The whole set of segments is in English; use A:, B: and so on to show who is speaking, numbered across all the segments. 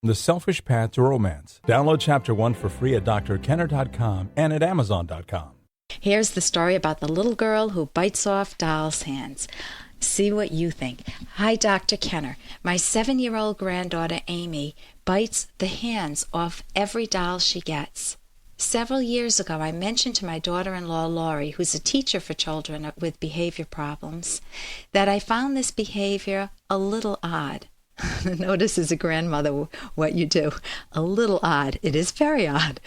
A: The Selfish Path to Romance. Download Chapter 1 for free at drkenner.com and at amazon.com.
B: Here's the story about the little girl who bites off dolls' hands. See what you think. Hi, Dr. Kenner. My 7-year-old granddaughter, Amy, bites the hands off every doll she gets. Several years ago, I mentioned to my daughter-in-law, Lori, who's a teacher for children with behavior problems, that I found this behavior a little odd. Notice as a grandmother what you do. A little odd. It is very odd.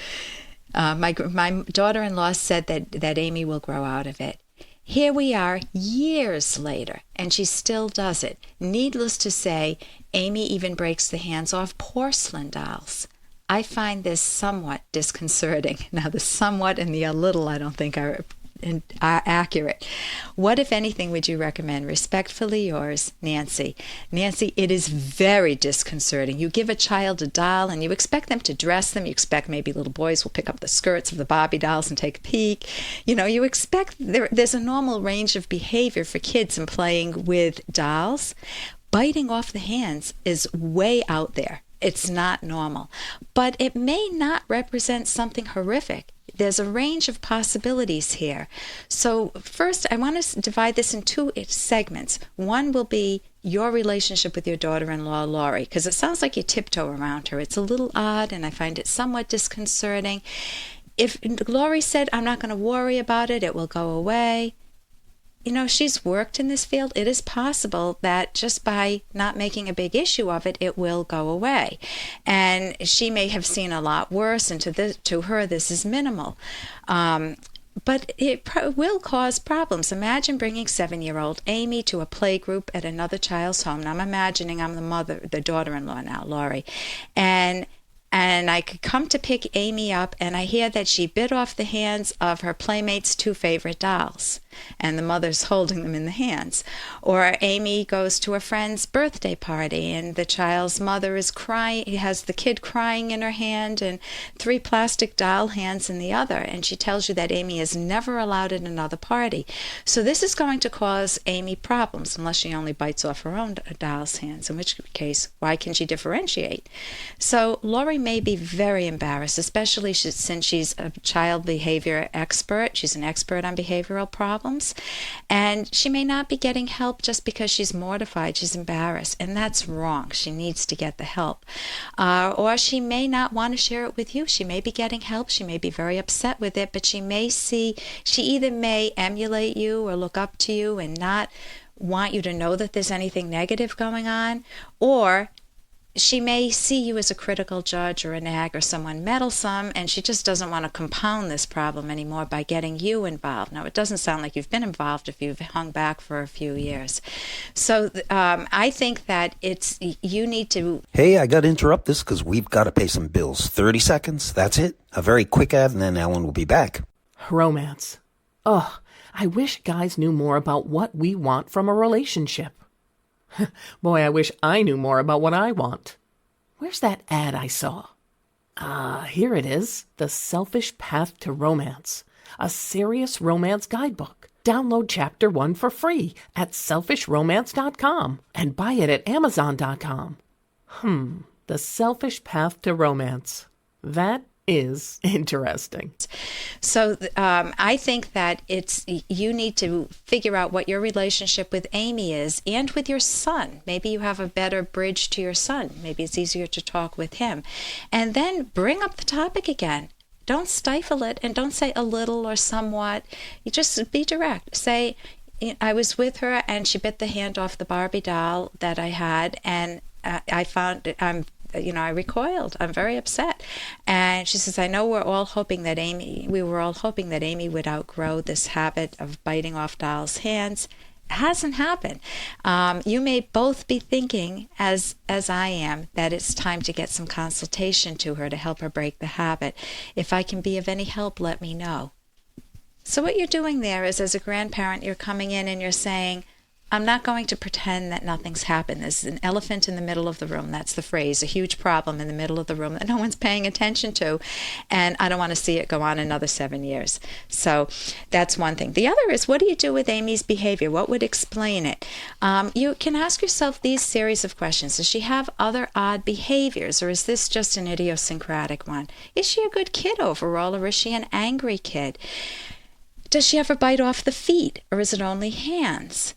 B: My daughter-in-law said that Amy will grow out of it. Here we are years later, and she still does it. Needless to say, Amy even breaks the hands off porcelain dolls. I find this somewhat disconcerting. Now, the somewhat and the a little I don't think are accurate. What, if anything, would you recommend? Respectfully yours, Nancy. Nancy, it is very disconcerting. You give a child a doll and you expect them to dress them. You expect maybe little boys will pick up the skirts of the Barbie dolls and take a peek. You expect there's a normal range of behavior for kids in playing with dolls. Biting off the hands is way out there. It's not normal. But it may not represent something horrific. There's a range of possibilities here. So first, I want to divide this in two segments. One will be your relationship with your daughter-in-law, Lori, because it sounds like you tiptoe around her. It's a little odd, and I find it somewhat disconcerting. If Lori said, I'm not going to worry about it, it will go away, she's worked in this field. It is possible that just by not making a big issue of it, it will go away. And she may have seen a lot worse, and to her, this is minimal. But it will cause problems. Imagine bringing 7-year-old Amy to a play group at another child's home. Now, I'm imagining I'm the daughter-in-law now, Lori. And I could come to pick Amy up, and I hear that she bit off the hands of her playmates' 2 favorite dolls, and the mother's holding them in the hands. Or Amy goes to a friend's birthday party, and the child's mother is crying, has the kid crying in her hand, and 3 plastic doll hands in the other, and she tells you that Amy is never allowed at another party. So this is going to cause Amy problems, unless she only bites off her own doll's hands, in which case, why can she differentiate? So Lori may be very embarrassed, especially since she's a child behavior expert. She's an expert on behavioral problems, and she may not be getting help just because she's mortified, she's embarrassed, and that's wrong. She needs to get the help. Or she may not want to share it with you. She may be getting help, she may be very upset with it, but she either may emulate you or look up to you and not want you to know that there's anything negative going on, or she may see you as a critical judge or a nag or someone meddlesome, and she just doesn't want to compound this problem anymore by getting you involved. Now, it doesn't sound like you've been involved if you've hung back for a few years. So I think that you need to...
C: Hey, I got to interrupt this because we've got to pay some bills. 30 seconds, that's it. A very quick ad, and then Ellen will be back.
D: Romance. Ugh, I wish guys knew more about what we want from a relationship. Boy, I wish I knew more about what I want. Where's that ad I saw? Here it is. The Selfish Path to Romance. A serious romance guidebook. Download Chapter 1 for free at selfishromance.com and buy it at amazon.com. The Selfish Path to Romance. That is interesting.
B: So I think that you need to figure out what your relationship with Amy is and with your son. Maybe you have a better bridge to your son. Maybe it's easier to talk with him. And then bring up the topic again. Don't stifle it, and don't say a little or somewhat. You just be direct. Say, I was with her and she bit the hand off the Barbie doll that I had, and I found I recoiled. I'm very upset. And she says, I know we were all hoping that Amy would outgrow this habit of biting off dolls' hands. It hasn't happened. You may both be thinking, as I am, that it's time to get some consultation to her to help her break the habit. If I can be of any help, let me know. So what you're doing there is, as a grandparent, you're coming in and you're saying, I'm not going to pretend that nothing's happened. There's an elephant in the middle of the room. That's the phrase, a huge problem in the middle of the room that no one's paying attention to. And I don't want to see it go on another 7 years. So that's one thing. The other is, what do you do with Amy's behavior? What would explain it? You can ask yourself these series of questions. Does she have other odd behaviors, or is this just an idiosyncratic one? Is she a good kid overall, or is she an angry kid? Does she ever bite off the feet, or is it only hands?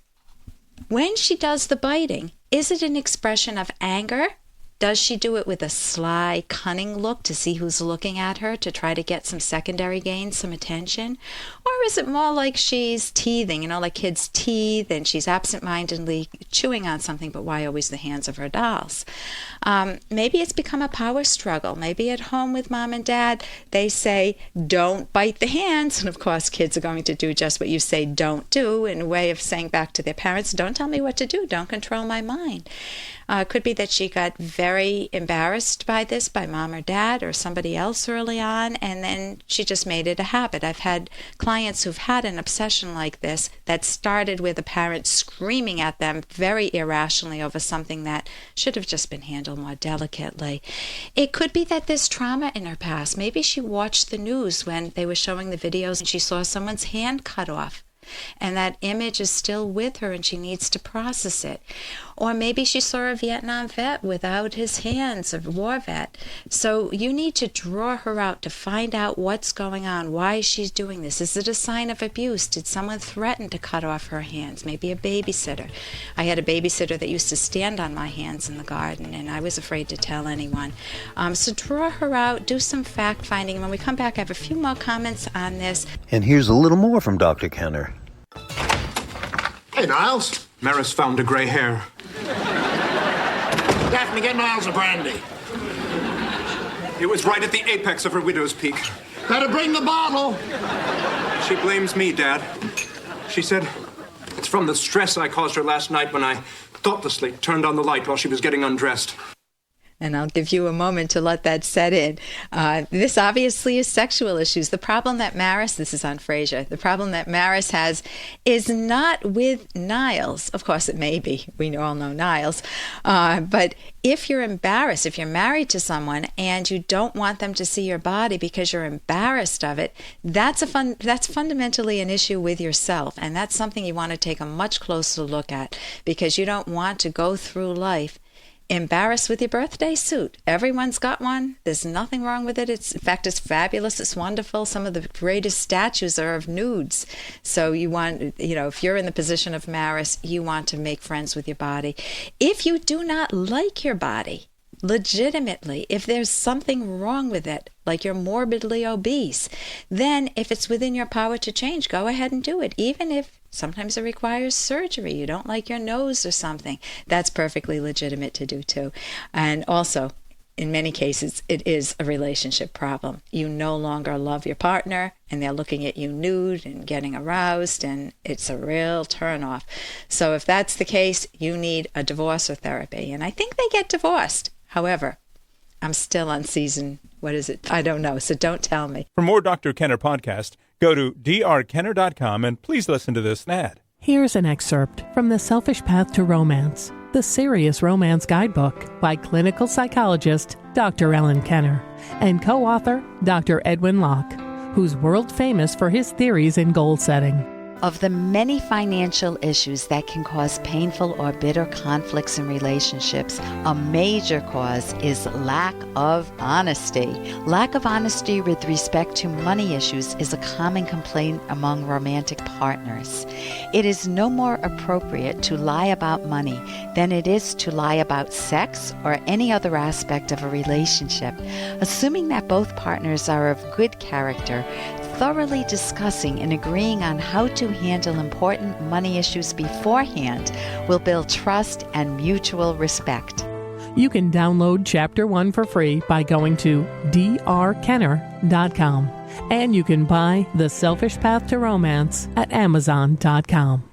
B: When she does the biting, is it an expression of anger? Does she do it with a sly, cunning look to see who's looking at her, to try to get some secondary gain, some attention? Or is it more like she's teething, like kids teethe, and she's absent-mindedly chewing on something, but why always the hands of her dolls? Maybe it's become a power struggle. Maybe at home with mom and dad, they say, don't bite the hands. And of course, kids are going to do just what you say don't do, in a way of saying back to their parents, don't tell me what to do, don't control my mind. It could be that she got very embarrassed by this, by mom or dad or somebody else early on, and then she just made it a habit. I've had clients who've had an obsession like this that started with a parent screaming at them very irrationally over something that should have just been handled more delicately. It could be that there's trauma in her past. Maybe she watched the news when they were showing the videos and she saw someone's hand cut off. And that image is still with her and she needs to process it. Or maybe she saw a Vietnam vet without his hands, a war vet. So you need to draw her out to find out what's going on, why she's doing this. Is it a sign of abuse? Did someone threaten to cut off her hands? Maybe a babysitter. I had a babysitter that used to stand on my hands in the garden, and I was afraid to tell anyone. So draw her out, do some fact-finding. When we come back, I have a few more comments on this.
C: And here's a little more from Dr. Kenner.
E: Hey, Niles.
F: Maris found a gray hair.
E: Daphne, get Niles a brandy.
F: It was right at the apex of her widow's peak.
E: Better bring the bottle.
F: She blames me, Dad. She said it's from the stress I caused her last night when I thoughtlessly turned on the light while she was getting undressed.
B: And I'll give you a moment to let that set in. This obviously is sexual issues. The problem that Maris, this is on Frasier, the problem that Maris has is not with Niles. Of course, it may be. We all know Niles. But if you're embarrassed, if you're married to someone and you don't want them to see your body because you're embarrassed of it, that's fundamentally an issue with yourself. And that's something you want to take a much closer look at, because you don't want to go through life embarrassed with your birthday suit. Everyone's got one. There's nothing wrong with it. In fact, it's fabulous. It's wonderful. Some of the greatest statues are of nudes. So you want, if you're in the position of Maris, you want to make friends with your body. If you do not like your body, legitimately, if there's something wrong with it, like you're morbidly obese, then if it's within your power to change, go ahead and do it. Even if sometimes it requires surgery, you don't like your nose or something, that's perfectly legitimate to do too. And also, in many cases, it is a relationship problem. You no longer love your partner, and they're looking at you nude and getting aroused, and it's a real turnoff. So if that's the case, you need a divorce or therapy. And I think they get divorced. However, I'm still on season, what is it? I don't know, so don't tell me.
A: For more Dr. Kenner podcast, go to drkenner.com and please listen to this ad.
D: Here's an excerpt from The Selfish Path to Romance, the Serious Romance Guidebook by clinical psychologist Dr. Ellen Kenner and co-author Dr. Edwin Locke, who's world famous for his theories in goal setting.
B: Of the many financial issues that can cause painful or bitter conflicts in relationships, a major cause is lack of honesty. Lack of honesty with respect to money issues is a common complaint among romantic partners. It is no more appropriate to lie about money than it is to lie about sex or any other aspect of a relationship. Assuming that both partners are of good character, thoroughly discussing and agreeing on how to handle important money issues beforehand will build trust and mutual respect.
D: You can download Chapter 1 for free by going to drkenner.com. And you can buy The Selfish Path to Romance at amazon.com.